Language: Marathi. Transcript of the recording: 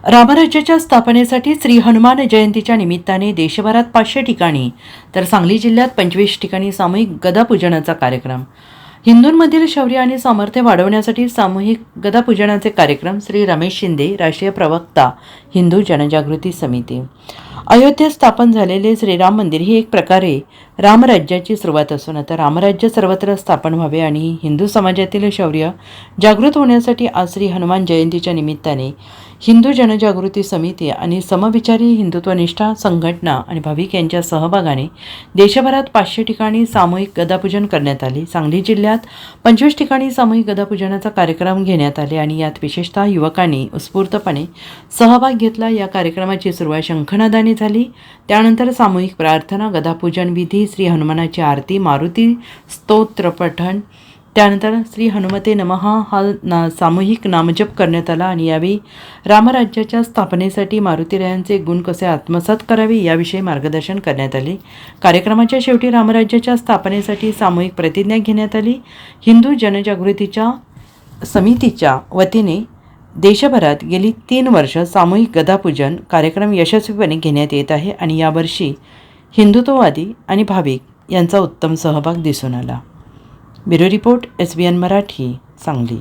रामराज्याच्या स्थापनेसाठी श्री हनुमान जयंतीच्या निमित्ताने देशभरात 500 ठिकाणी तर सांगली जिल्ह्यात 25 ठिकाणी सामूहिक गदापूजनाचा कार्यक्रम. हिंदूंमधील शौर्य आणि सामर्थ्य वाढवण्यासाठी सामूहिक गदापूजनाचे कार्यक्रम. श्री रमेश शिंदे, राष्ट्रीय प्रवक्ता, हिंदू जनजागृती समिती. अयोध्येत स्थापन झालेले श्रीराम मंदिर ही एक प्रकारे रामराज्याची सुरुवात असून आता रामराज्य सर्वत्र स्थापन व्हावे आणि हिंदू समाजातील शौर्य जागृत होण्यासाठी आज श्री हनुमान जयंतीच्या निमित्ताने हिंदू जनजागृती समिती आणि समविचारी हिंदुत्वनिष्ठ संघटना आणि भाविक यांच्या सहभागाने देशभरात 500 ठिकाणी सामूहिक गदापूजन करण्यात आले. सांगली जिल्ह्यात 25 ठिकाणी सामूहिक गदापूजनाचा कार्यक्रम घेण्यात आले आणि यात विशेषतः युवकांनी उत्स्फूर्तपणे सहभाग घेतला. या कार्यक्रमाची सुरुवात शंखनादाने झाली. त्यानंतर सामूहिक प्रार्थना, गदापूजन विधी, श्री हनुमानाची आरती, मारुती स्तोत्र पठण, त्यानंतर श्री हनुमते नमः हा सामूहिक नामजप करण्यात आला आणि यावेळी रामराज्याच्या स्थापनेसाठी मारुतीरायांचे गुण कसे आत्मसात करावे याविषयी मार्गदर्शन करण्यात आले. कार्यक्रमाच्या शेवटी रामराज्याच्या स्थापनेसाठी सामूहिक प्रतिज्ञा घेण्यात आली. हिंदू जनजागृतीच्या समितीच्या वतीने देशभरात गेली 3 वर्ष सामूहिक गदापूजन कार्यक्रम यशस्वीपणे घेण्यात येत आहे आणि यावर्षी हिंदुत्ववादी आणि भाविक यांचा उत्तम सहभाग दिसून आला. Bureau report, SBN Marathi, Sangli.